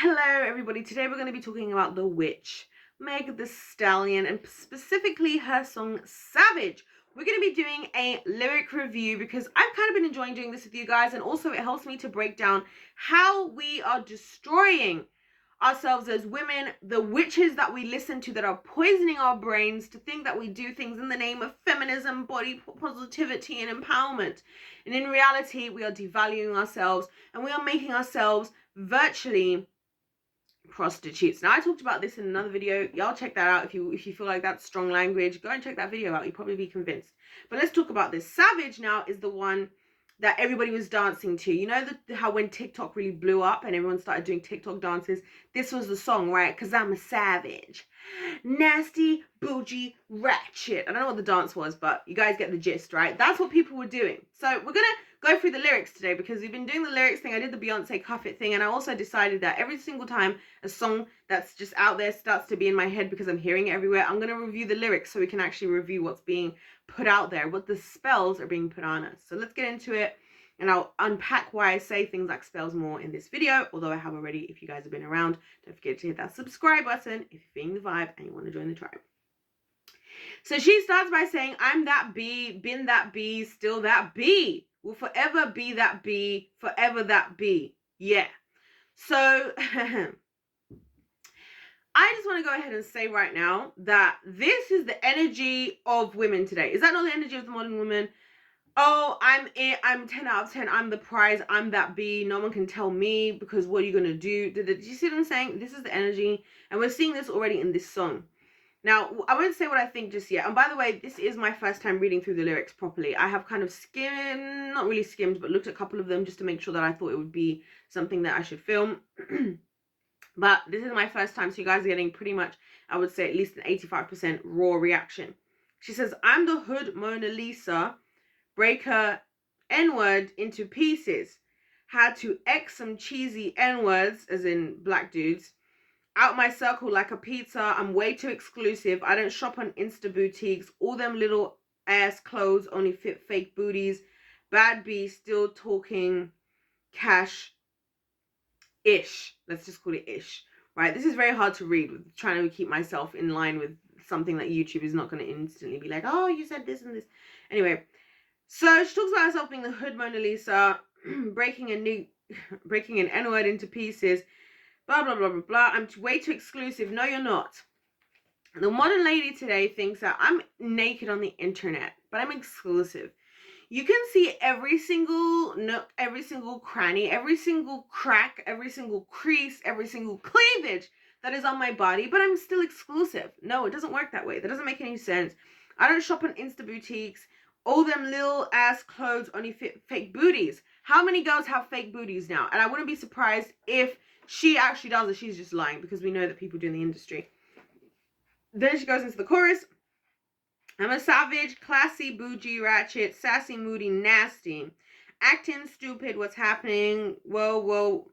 Hello everybody, today we're going to be talking about the witch, Meg the Stallion, and specifically her song Savage. We're going to be doing a lyric review because I've kind of been enjoying doing this with you guys, and also it helps me to break down how we are destroying ourselves as women, the witches that we listen to that are poisoning our brains to think that we do things in the name of feminism, body positivity and empowerment. And in reality, we are devaluing ourselves and we are making ourselves virtually prostitutes. Now I talked about this in another video. Y'all check that out if you feel like that's strong language. Go and check that video out. You'll probably be convinced. But let's talk about this. Savage now is the one that everybody was dancing to. You know how when TikTok really blew up and everyone started doing TikTok dances, this was the song, right? Because I'm a savage. Nasty, bougie, ratchet. I don't know what the dance was, but you guys get the gist, right? That's what people were doing. So we're gonna go through the lyrics today because we've been doing the lyrics thing. I did the Beyonce Cuff It thing, and I also decided that every single time a song that's just out there starts to be in my head because I'm hearing it everywhere, I'm gonna review the lyrics so we can actually review what's being put out there, what the spells are being put on us. So let's get into it, and I'll unpack why I say things like spells more in this video, although I have already. If you guys have been around, don't forget to hit that subscribe button if you're feeling the vibe and you want to join the tribe. So she starts by saying, I'm that bee, been that bee, still that bee. Will forever be that bee, forever that bee. Yeah. So I just want to go ahead and say right now that this is the energy of women today. Is that not the energy of the modern woman? Oh, I'm it. I'm 10 out of 10. I'm the prize. I'm that bee. No one can tell me because what are you going to do? Did you see what I'm saying? This is the energy. And we're seeing this already in this song. Now, I won't say what I think just yet. And by the way, this is my first time reading through the lyrics properly. I have kind of skimmed, not really skimmed, but looked at a couple of them just to make sure that I thought it would be something that I should film. But this is my first time, so you guys are getting pretty much, I would say, at least an 85% raw reaction. She says, I'm the hood Mona Lisa, break her N-word into pieces. Had to X some cheesy N-words, as in black dudes, out my circle like a pizza. I'm way too exclusive. I don't shop on Insta boutiques. All them little ass clothes only fit fake booties. Bad B still talking cash ish. Let's just call it ish. Right? This is very hard to read with trying to keep myself in line with something that YouTube is not going to instantly be like, oh, you said this and this. Anyway, so she talks about herself being the hood Mona Lisa, breaking an N-word into pieces. Blah, blah, blah, blah, blah. I'm way too exclusive. No, you're not. The modern lady today thinks that I'm naked on the internet, but I'm exclusive. You can see every single nook, every single cranny, every single crack, every single crease, every single cleavage that is on my body, but I'm still exclusive. No, it doesn't work that way. That doesn't make any sense. I don't shop on Insta boutiques. All them little ass clothes only fit fake booties. How many girls have fake booties now? And I wouldn't be surprised if she actually does it. She's just lying because we know that people do in the industry. Then she goes into the chorus. I'm a savage, classy, bougie, ratchet, sassy, moody, nasty. Acting stupid, what's happening? Whoa, whoa.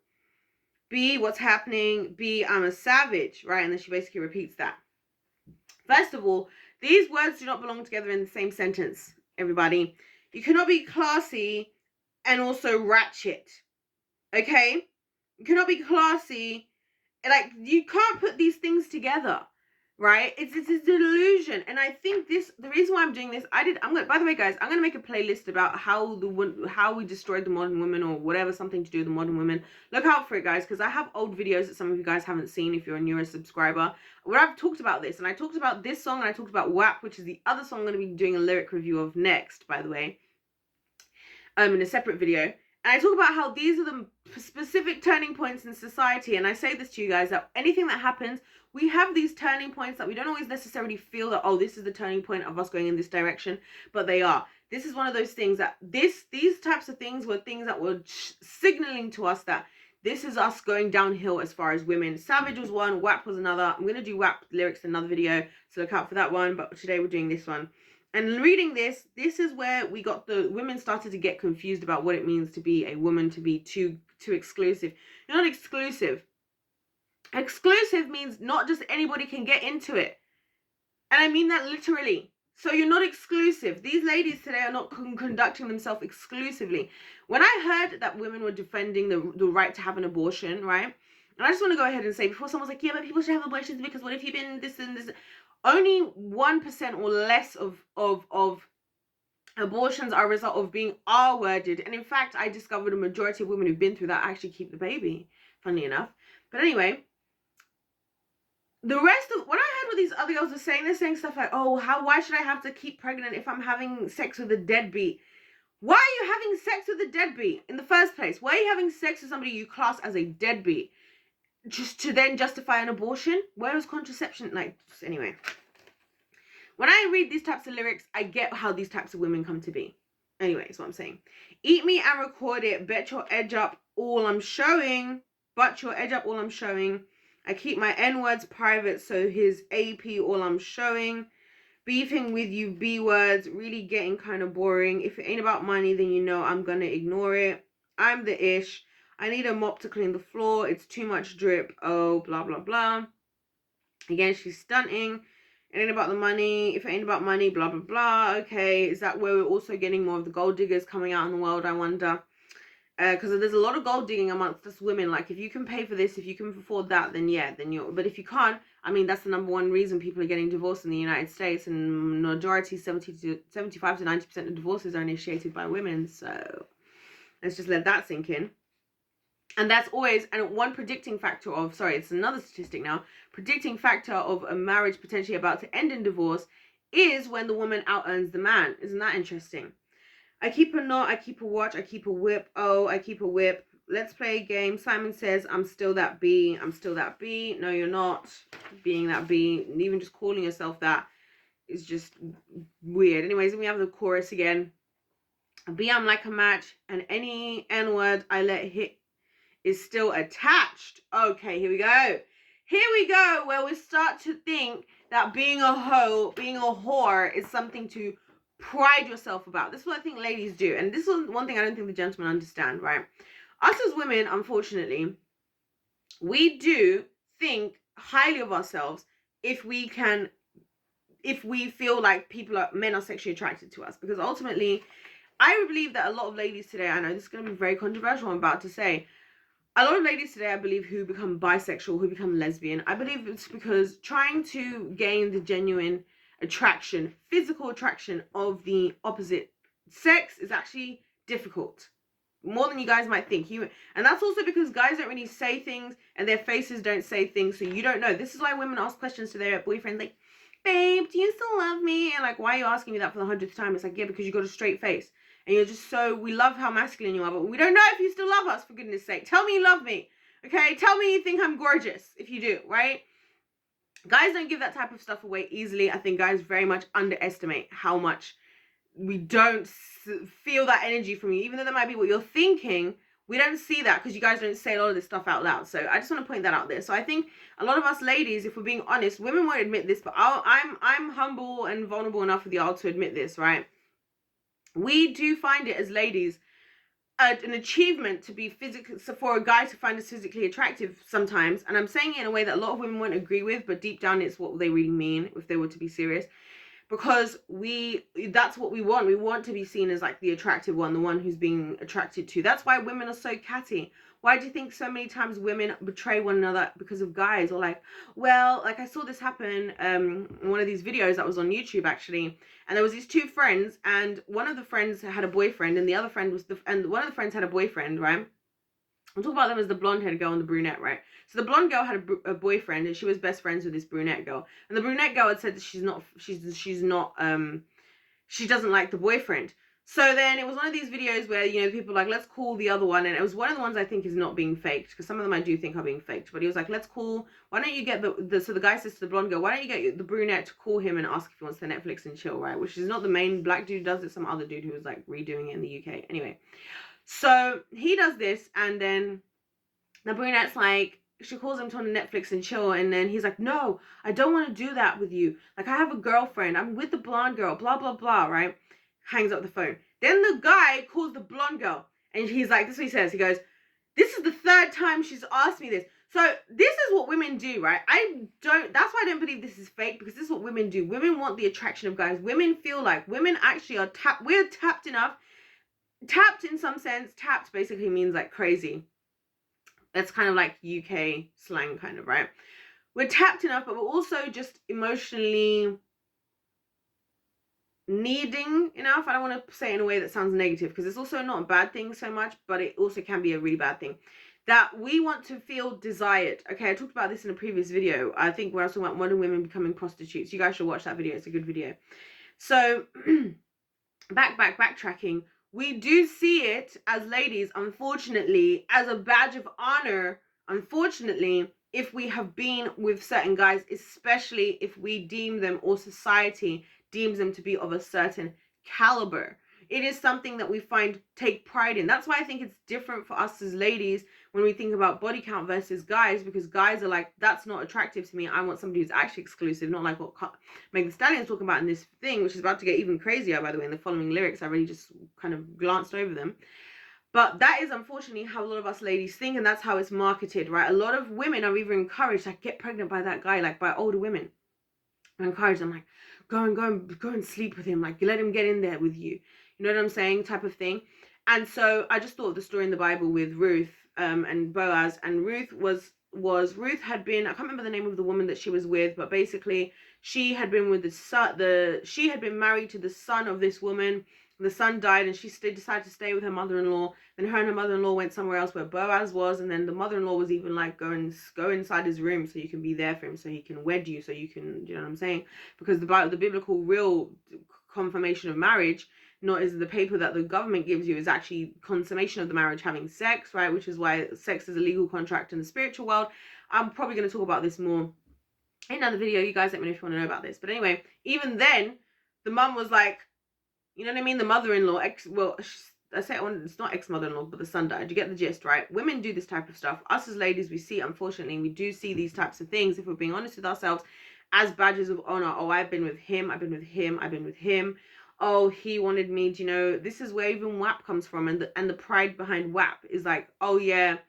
B, what's happening? B, I'm a savage, right? And then she basically repeats that. First of all, these words do not belong together in the same sentence, everybody. You cannot be classy and also ratchet, okay? You cannot be classy. Like, you can't put these things together, right? It's a delusion. And I think the reason why I'm doing this, by the way, guys, I'm going to make a playlist about how we destroyed the modern woman, or whatever, something to do with the modern women. Look out for it, guys, because I have old videos that some of you guys haven't seen if you're a newer subscriber, where I've talked about this. And I talked about this song, and I talked about WAP, which is the other song I'm going to be doing a lyric review of next, by the way, in a separate video. And I talk about how these are the specific turning points in society. And I say this to you guys, that anything that happens, we have these turning points that we don't always necessarily feel that, oh, this is the turning point of us going in this direction, but they are. This is one of those things that these types of things were things that were signaling to us that this is us going downhill as far as women. Savage was one, WAP was another. I'm going to do WAP lyrics in another video, so look out for that one. But today we're doing this one. And reading this is where we got the women started to get confused about what it means to be a woman, to be too exclusive. You're not exclusive. Exclusive means not just anybody can get into it. And I mean that literally. So you're not exclusive. These ladies today are not conducting themselves exclusively. When I heard that women were defending the right to have an abortion, right? And I just want to go ahead and say, before someone's like, yeah, but people should have abortions because what if you've been this and this? Only 1% or less of abortions are a result of being R-worded. And in fact, I discovered a majority of women who've been through that actually keep the baby, funnily enough. But anyway, the rest of what I heard what these other girls are saying, they're saying stuff like, oh, why should I have to keep pregnant if I'm having sex with a deadbeat? Why are you having sex with a deadbeat in the first place? Why are you having sex with somebody you class as a deadbeat? Just to then justify an abortion? Where is contraception? Like, anyway. When I read these types of lyrics, I get how these types of women come to be. Anyway, that's what I'm saying. Eat me and record it. Bet your edge up all I'm showing. But your edge up all I'm showing. I keep my N-words private, so his AP all I'm showing. Beefing with you B-words, really getting kind of boring. If it ain't about money, then you know I'm gonna ignore it. I'm the ish. I need a mop to clean the floor. It's too much drip. Oh, blah, blah, blah. Again, she's stunting. It ain't about the money. If it ain't about money, blah, blah, blah. Okay, is that where we're also getting more of the gold diggers coming out in the world, I wonder? Because there's a lot of gold digging amongst us women. Like, if you can pay for this, if you can afford that, then yeah, then you're... But if you can't, I mean, that's the number one reason people are getting divorced in the United States. And majority, 75 to 90% of divorces are initiated by women. So let's just let that sink in. And that's always, and one predicting factor of, sorry, it's another statistic now, predicting factor of a marriage potentially about to end in divorce is when the woman out-earns the man. Isn't that interesting? I keep a knot, I keep a watch, I keep a whip. Oh, I keep a whip. Let's play a game. Simon says, I'm still that B. I'm still that B. No, you're not being that B. And even just calling yourself that is just weird. Anyways, then we have the chorus again. B, I'm like a match. And any N-word I let hit is still attached. Okay, here we go. Here we go, where we start to think that being a hoe, being a whore is something to pride yourself about. This is what I think ladies do. And this is one thing I don't think the gentlemen understand, right? Us as women, unfortunately, we do think highly of ourselves if we feel like men are sexually attracted to us. Because ultimately, I believe that a lot of ladies today, I know this is going to be very controversial, I'm about to say, a lot of ladies today, I believe, who become bisexual, who become lesbian, I believe it's because trying to gain the genuine attraction, physical attraction of the opposite sex is actually difficult. More than you guys might think. And that's also because guys don't really say things and their faces don't say things, so you don't know. This is why women ask questions to their boyfriend, like, babe, do you still love me? And like, why are you asking me that for the 100th time? It's like, yeah, because you got a straight face. And you're just we love how masculine you are, but we don't know if you still love us, for goodness sake. Tell me you love me, okay? Tell me you think I'm gorgeous, if you do, right? Guys don't give that type of stuff away easily. I think guys very much underestimate how much we don't feel that energy from you. Even though that might be what you're thinking, we don't see that because you guys don't say a lot of this stuff out loud. So I just want to point that out there. So I think a lot of us ladies, if we're being honest, women won't admit this, but I'm humble and vulnerable enough with y'all to admit this, right? We do find it as ladies an achievement to be physically, so for a guy to find us physically attractive sometimes. And I'm saying it in a way that a lot of women won't agree with, but deep down it's what they really mean if they were to be serious. Because that's what we want. We want to be seen as like the attractive one, the one who's being attracted to. That's why women are so catty. Why do you think so many times women betray one another because of guys? Or like, well, like I saw this happen in one of these videos that was on YouTube actually, and there was these two friends, and one of the friends had a boyfriend, and the other friend and one of the friends had a boyfriend, right? I'm talking about them as the blonde-haired girl and the brunette, right? So the blonde girl had a boyfriend, and she was best friends with this brunette girl. And the brunette girl had said that she doesn't like the boyfriend. So then it was one of these videos where, you know, people were like, let's call the other one. And it was one of the ones I think is not being faked, because some of them I do think are being faked. But he was like, why don't you get so the guy says to the blonde girl, why don't you get the brunette to call him and ask if he wants the Netflix and chill, right? Which is not the main black dude who does it, some other dude who was like redoing it in the UK. Anyway, so he does this, and then the brunette's like, she calls him to on Netflix and chill, and then he's like, no, I don't want to do that with you. Like, I have a girlfriend. I'm with the blonde girl, blah, blah, blah, right? Hangs up the phone. Then the guy calls the blonde girl, and he's like, this is what he says. He goes, this is the third time she's asked me this. So this is what women do, right? That's why I don't believe this is fake, because this is what women do. Women want the attraction of guys. Women feel like women actually are we're tapped enough. Tapped in some sense. Tapped basically means like crazy. That's kind of like UK slang, kind of, right? We're tapped enough, but we're also just emotionally needing enough. I don't want to say it in a way that sounds negative, because it's also not a bad thing so much, but it also can be a really bad thing, that we want to feel desired. Okay, I talked about this in a previous video, I think, where I was talking about modern women becoming prostitutes. You guys should watch that video, it's a good video. So backtracking, we do see it as ladies, unfortunately, as a badge of honor, unfortunately, if we have been with certain guys, especially if we deem them, or society deems them, to be of a certain caliber. It is something that we take pride in. That's why I think it's different for us as ladies when we think about body count versus guys, because guys are like, that's not attractive to me. I want somebody who's actually exclusive, not like what Megan Stallion's talking about in this thing, which is about to get even crazier, by the way, in the following lyrics. I really just kind of glanced over them. But that is unfortunately how a lot of us ladies think, and that's how it's marketed, right? A lot of women are even encouraged, like, get pregnant by that guy, like by older women. I encourage them, like, go and sleep with him, like, let him get in there with you. You know what I'm saying? Type of thing. And so I just thought of the story in the Bible with Ruth and Boaz. And Ruth Ruth had been, I can't remember the name of the woman that she was with, but basically she had been with she had been married to the son of this woman. The son died, and she decided to stay with her mother-in-law. Then her and her mother-in-law went somewhere else where Boaz was, and then the mother-in-law was even like, go inside his room so you can be there for him, so he can wed you, so you can, you know what I'm saying? Because the biblical real confirmation of marriage, not as the paper that the government gives you, is actually consummation of the marriage, having sex, right? Which is why sex is a legal contract in the spiritual world. I'm probably going to talk about this more in another video. You guys let me know if you want to know about this. But anyway, even then, the mum was like, you know what I mean? The mother-in-law, it's not ex-mother-in-law, but the son died. You get the gist, right? Women do this type of stuff. Us as ladies, we see, unfortunately, we do see these types of things, if we're being honest with ourselves, as badges of honor. Oh, I've been with him, I've been with him, I've been with him. Oh, he wanted me, do you know? This is where even WAP comes from, and the pride behind WAP is like, oh yeah,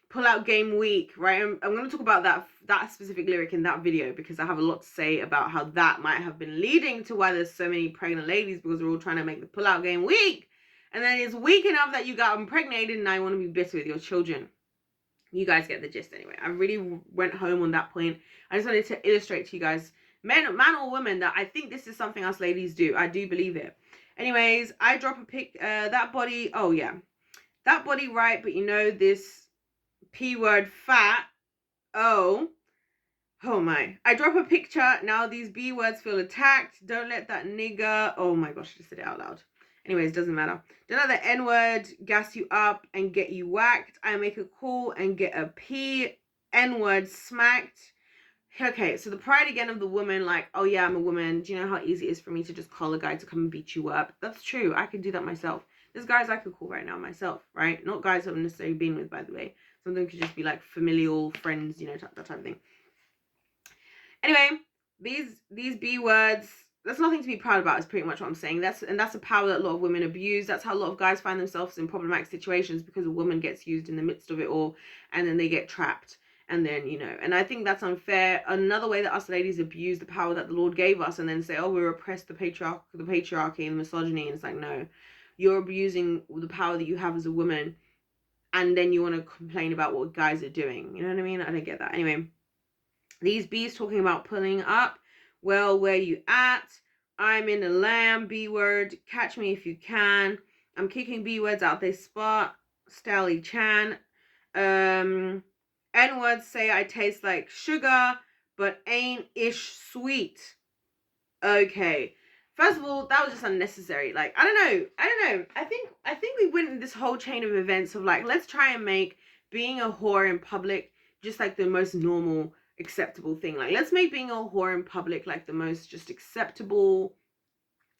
pull out game week, right? I'm going to talk about that specific lyric in that video, because I have a lot to say about how that might have been leading to why there's so many pregnant ladies, because they're all trying to make the pull out game weak, and then it's weak enough that you got impregnated, and now you want to be bitter with your children. You guys get the gist anyway. I really went home on that point. I just wanted to illustrate to you guys, man or woman, that I think this is something us ladies do. I do believe it. Anyways, I drop a pic, that body, oh yeah, that body, right? But you know, this P word fat. Oh my. I drop a picture. Now these B words feel attacked. Don't let that nigga. Oh my gosh, I just said it out loud. Anyways, doesn't matter. Don't let the N word gas you up and get you whacked. I make a call and get a P N word smacked. Okay, so the pride again of the woman, like, oh yeah, I'm a woman. Do you know how easy it is for me to just call a guy to come and beat you up? That's true. I could do that myself. There's guys I could call right now myself, right? Not guys I've necessarily been with, by the way. Some of them could just be like familial friends, you know, that type of thing. Anyway, these B words, that's nothing to be proud about, is pretty much what I'm saying. That's a power that a lot of women abuse. That's how a lot of guys find themselves in problematic situations, because a woman gets used in the midst of it all, and then they get trapped. And then, you know, and I think that's unfair. Another way that us ladies abuse the power that the Lord gave us, and then say, oh, we're oppressed, the patriarchy and misogyny. And it's like, no, you're abusing the power that you have as a woman, and then you want to complain about what guys are doing. You know what I mean? I don't get that. Anyway, these B's talking about pulling up. Well, where you at? I'm in a lamb, B word. Catch me if you can. I'm kicking B words out this spot. Stallion Chan. N words say I taste like sugar, but ain't ish sweet. Okay. First of all, that was just unnecessary. Like, I don't know. I think we went in this whole chain of events of like, let's try and make being a whore in public just like the most normal, acceptable thing. Like, let's make being a whore in public like the most just acceptable,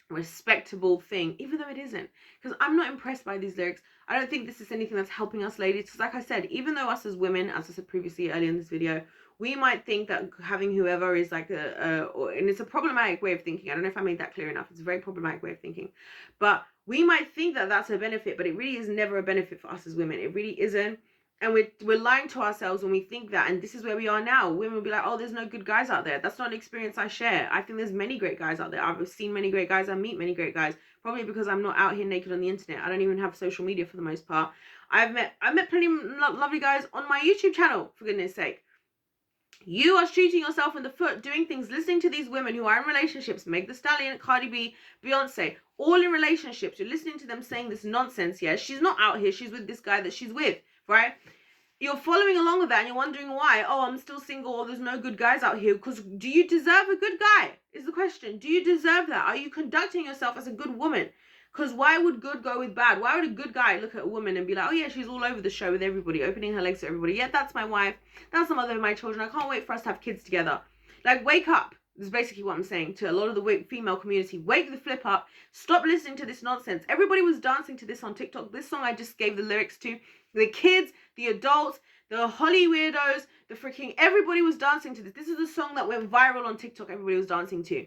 respectable thing, even though it isn't. Because I'm not impressed by these lyrics. I don't think this is anything that's helping us ladies. Because like I said, even though us as women, as I said previously earlier in this video, we might think that having whoever is like and it's a problematic way of thinking. I don't know if I made that clear enough. It's a very problematic way of thinking. But we might think that that's a benefit, but it really is never a benefit for us as women. It really isn't. And we're lying to ourselves when we think that. And this is where we are now. Women will be like, oh, there's no good guys out there. That's not an experience I share. I think there's many great guys out there. I've seen many great guys. I meet many great guys. Probably because I'm not out here naked on the internet. I don't even have social media for the most part. I've met plenty of lovely guys on my YouTube channel, for goodness sake. You are shooting yourself in the foot doing things, listening to these women who are in relationships, Meg Thee Stallion, Cardi B, Beyonce, all in relationships. You're listening to them saying this nonsense. Yeah, she's not out here, she's with this guy that she's with, right? You're following along with that and you're wondering why. Oh, I'm still single, or there's no good guys out here. Because do you deserve a good guy is the question. Do you deserve that? Are you conducting yourself as a good woman? Because why would good go with bad? Why would a good guy look at a woman and be like, oh yeah, she's all over the show with everybody, opening her legs to everybody. Yeah, that's my wife. That's the mother of my children. I can't wait for us to have kids together. Like, wake up. This is basically what I'm saying to a lot of the female community. Wake the flip up. Stop listening to this nonsense. Everybody was dancing to this on TikTok. This song I just gave the lyrics to. The kids, the adults, the Holly weirdos, the freaking... Everybody was dancing to this. This is the song that went viral on TikTok. Everybody was dancing to.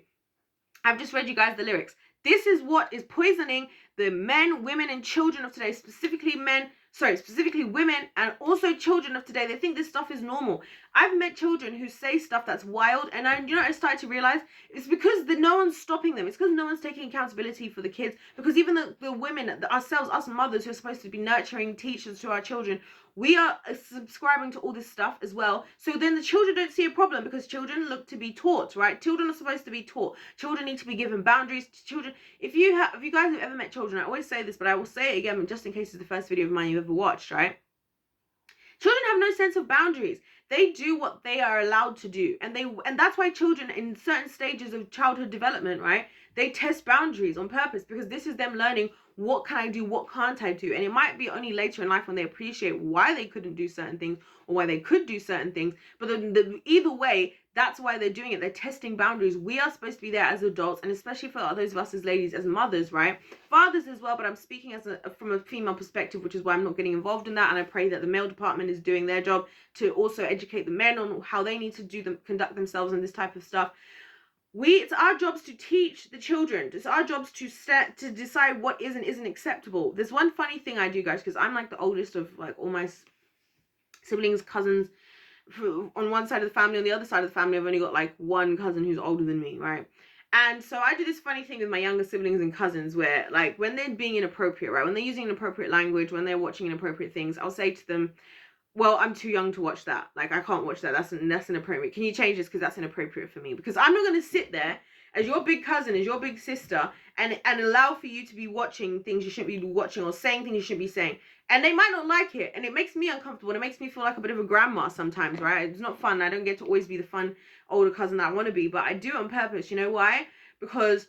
I've just read you guys the lyrics. This is what is poisoning the men, women, and children of today. Specifically women and also children of today. They think this stuff is normal. I've met children who say stuff that's wild, and I started to realize it's because no one's stopping them. It's because no one's taking accountability for the kids. Because even the women, ourselves, us mothers who are supposed to be nurturing teachers to our children, we are subscribing to all this stuff as well. So then the children don't see a problem, because children look to be taught, right? Children are supposed to be taught. Children need to be given boundaries. Children, if you guys have ever met children, I always say this, but I will say it again just in case it's the first video of mine you ever watched, right? Children have no sense of boundaries. They do what they are allowed to do. And that's why children in certain stages of childhood development, right? They test boundaries on purpose, because this is them learning, what can I do? What can't I do? And it might be only later in life when they appreciate why they couldn't do certain things or why they could do certain things. But either way, that's why they're doing it. They're testing boundaries. We are supposed to be there as adults, and especially for those of us as ladies, as mothers, right? Fathers as well, but I'm speaking from a female perspective, which is why I'm not getting involved in that. And I pray that the male department is doing their job to also educate the men on how they need to conduct themselves in this type of stuff. It's our jobs to teach the children. It's our jobs to decide what is and isn't acceptable. There's one funny thing I do, guys, because I'm like the oldest of like all my siblings, cousins. On one side of the family, on the other side of the family, I've only got like one cousin who's older than me, right? And so I do this funny thing with my younger siblings and cousins where, like, when they're being inappropriate, right? When they're using inappropriate language, when they're watching inappropriate things, I'll say to them, well, I'm too young to watch that. Like, I can't watch that. That's inappropriate. Can you change this? Because that's inappropriate for me. Because I'm not going to sit there as your big cousin, as your big sister, and allow for you to be watching things you shouldn't be watching or saying things you shouldn't be saying. And they might not like it. And it makes me uncomfortable. And it makes me feel like a bit of a grandma sometimes, right? It's not fun. I don't get to always be the fun older cousin that I want to be. But I do it on purpose. You know why? Because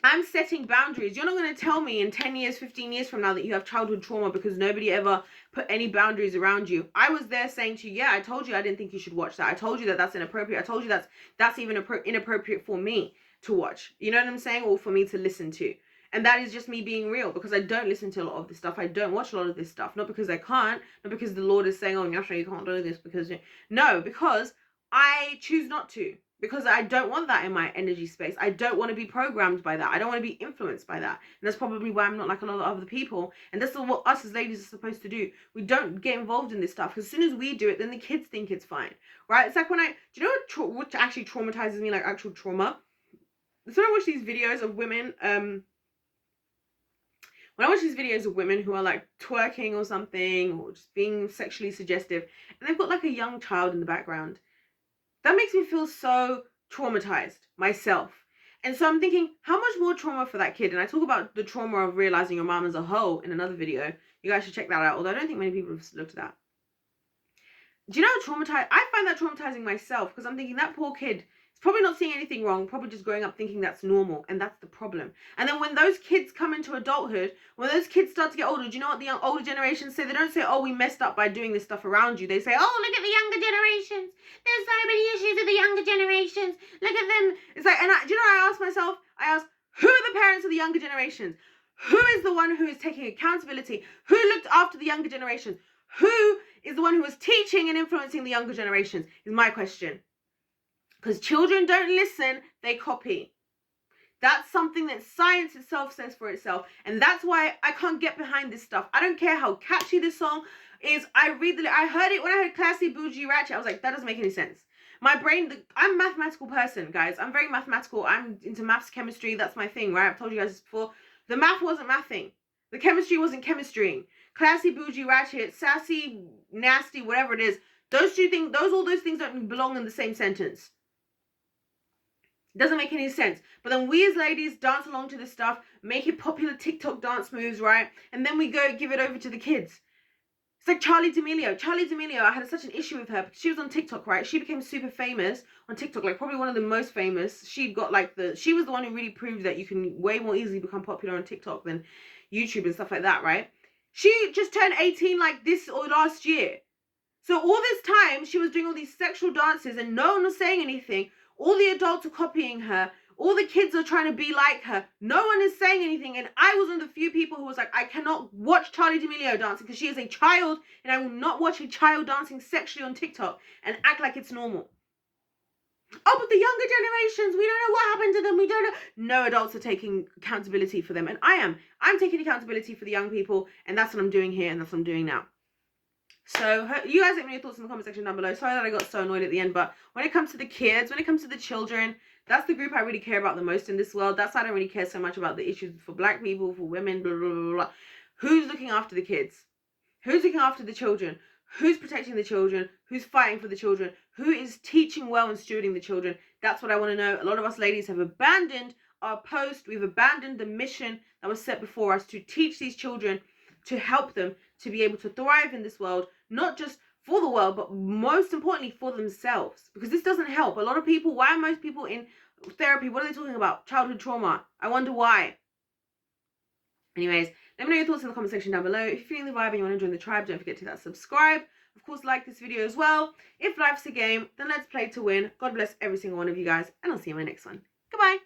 I'm setting boundaries. You're not going to tell me in 10 years, 15 years from now that you have childhood trauma because nobody ever put any boundaries around you. I was there saying to you, yeah, I told you I didn't think you should watch that. I told you that that's inappropriate. I told you that's even inappropriate for me to watch. You know what I'm saying? Or for me to listen to. And that is just me being real, because I don't listen to a lot of this stuff. I don't watch a lot of this stuff. Not because I can't. Not because the Lord is saying, oh, Nyasha, you can't do this. No, because I choose not to. Because I don't want that in my energy space. I don't want to be programmed by that. I don't want to be influenced by that. And that's probably why I'm not like a lot of other people. And that's what us as ladies are supposed to do. We don't get involved in this stuff. Because as soon as we do it, then the kids think it's fine. Right? It's like when do you know what actually traumatizes me, like actual trauma? So when I watch these videos of women, when I watch these videos of women who are like twerking or something, or just being sexually suggestive, and they've got like a young child in the background, that makes me feel so traumatized myself. And so I'm thinking, how much more trauma for that kid? And I talk about the trauma of realizing your mom is a hoe in another video. You guys should check that out, although I don't think many people have looked at that. Do you know how traumatized? I find that traumatizing myself, because I'm thinking that poor kid is probably not seeing anything wrong, probably just growing up thinking that's normal, and that's the problem. And then when those kids come into adulthood, when those kids start to get older, do you know what the older generations say? They don't say, oh, we messed up by doing this stuff around you. They say, oh, look at the younger generations. There's so many issues with the younger generations. Look at them. It's like, and do you know what I ask myself? I ask, who are the parents of the younger generations? Who is the one who is taking accountability? Who looked after the younger generations? Who is the one who is teaching and influencing the younger generations? Is my question. Because children don't listen, they copy. That's something that science itself says for itself. And that's why I can't get behind this stuff. I don't care how catchy this song is. I heard it when I heard Classy Bougie Ratchet. I was like, that doesn't make any sense. My brain, I'm a mathematical person, guys. I'm very mathematical. I'm into maths, chemistry. That's my thing, right? I've told you guys this before. The math wasn't mathing. The chemistry wasn't chemistrying. classy, bougie, ratchet, sassy, nasty, whatever it is. Those two things, all those things don't belong in the same sentence. It doesn't make any sense. But then we as ladies dance along to this stuff, make it popular TikTok dance moves, right? And then we go give it over to the kids. It's like Charli D'Amelio. Charli D'Amelio, I had such an issue with her because she was on TikTok, right? She became super famous on TikTok, like probably one of the most famous. She was the one who really proved that you can way more easily become popular on TikTok than YouTube and stuff like that, right? She just turned 18 like this or last year. So all this time, she was doing all these sexual dances and no one was saying anything. All the adults are copying her. All the kids are trying to be like her. No one is saying anything. And I was one of the few people who was like, I cannot watch Charli D'Amelio dancing because she is a child and I will not watch a child dancing sexually on TikTok and act like it's normal. Oh, but the younger generations, we don't know what happened to them. We don't know. No adults are taking accountability for them. And I am. I'm taking accountability for the young people. And that's what I'm doing here and that's what I'm doing now. So you guys let me know your thoughts in the comment section down below. Sorry that I got so annoyed at the end, but when it comes to the kids, when it comes to the children, that's the group I really care about the most in this world. That's why I don't really care so much about the issues for black people, for women, blah, blah, blah, blah. Who's looking after the kids? Who's looking after the children? Who's protecting the children? Who's fighting for the children? Who is teaching well and stewarding the children? That's what I want to know. A lot of us ladies have abandoned our post. We've abandoned the mission that was set before us to teach these children, to help them to be able to thrive in this world, not just for the world, but most importantly for themselves. Because this doesn't help. A lot of people, why are most people in therapy, what are they talking about? Childhood trauma. I wonder why. Anyways, let me know your thoughts in the comment section down below. If you're feeling the vibe and you want to join the tribe, don't forget to hit that subscribe. Of course, like this video as well. If life's a game, then let's play to win. God bless every single one of you guys, and I'll see you in my next one. Goodbye.